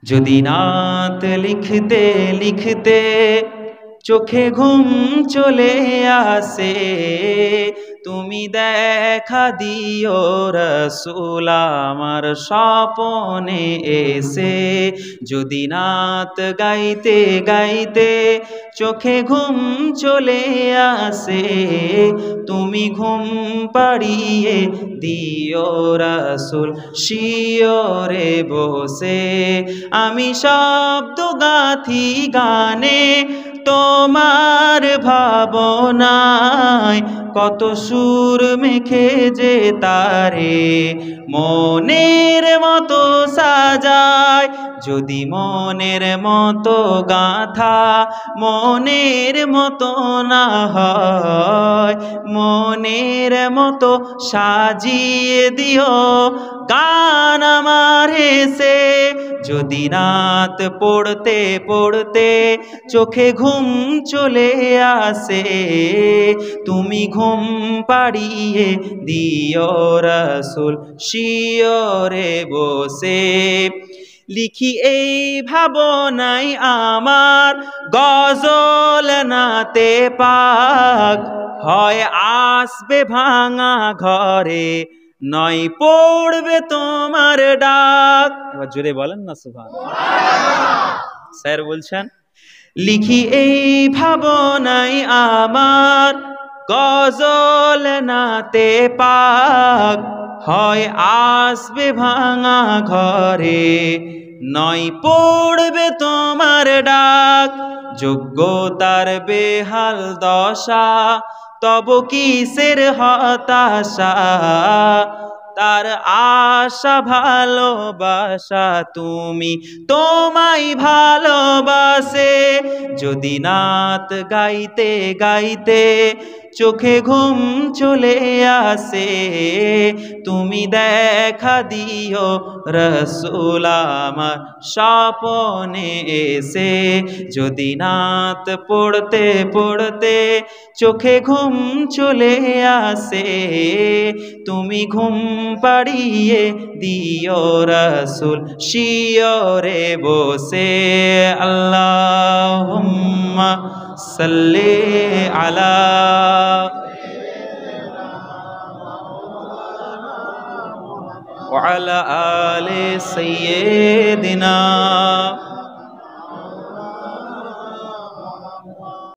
যদি রাত লিখতে লিখতে চোখে ঘুম চলে আসে, তুমি দেখা দিও রাসূল আমার স্বপনে এসে। যদি রাত গাইতে গাইতে চোখে ঘুম চলে আসে, তুমি ঘুম পাড়িয়ে দিও রাসূল শিয়রে বসে। আমি শব্দ গাথি গানে তোমার ভাবনায়, কত সুর মেখে যে তারে মনের মতো সাজায়। যদি মনের মতো গাথা মনের মতো না হয়, মনের মতো সাজিয়ে দিও গান আমার হেসে। যদি রাত পড়তে পড়তে চোখে ঘুম চলে আসে, তুমি ঘুম পাড়িয়ে দিও রাসূল শিয়রে বসে। লিখি এই ভাবনাই আমার গজল নাতে পাক, হয় আসবে ভাঙা ঘরে নয় পড়বে তোমার ডাক। এবার জোরে বলেন না সুবহানাল্লাহ। স্যার বলছেন, লিখি এই ভাবনাই আমার গজল নাতে পাক, হয় আসবে ভাঙা ঘরে নয় পড়বে তোমার ডাক। যোগ্যতার বেহাল দশা তব কিসের হতাশা, তার আশা ভালোবাসা তুমি তোমায় ভালোবাসে। যদি নাত গাইতে গাইতে চোখে ঘুম চলে আসে, তুমি দেখা দিও রাসূল আমার স্বপনে এসে। যদি নাত পড়তে পড়তে চোখে ঘুম চলে আসে, তুমি ঘুম পাড়িয়ে দিও রাসূল শিয়রে বসে। আল্লাহুম্মা সাল্লি আলা ওয়া আলা আলি সাইয়্যিদিনা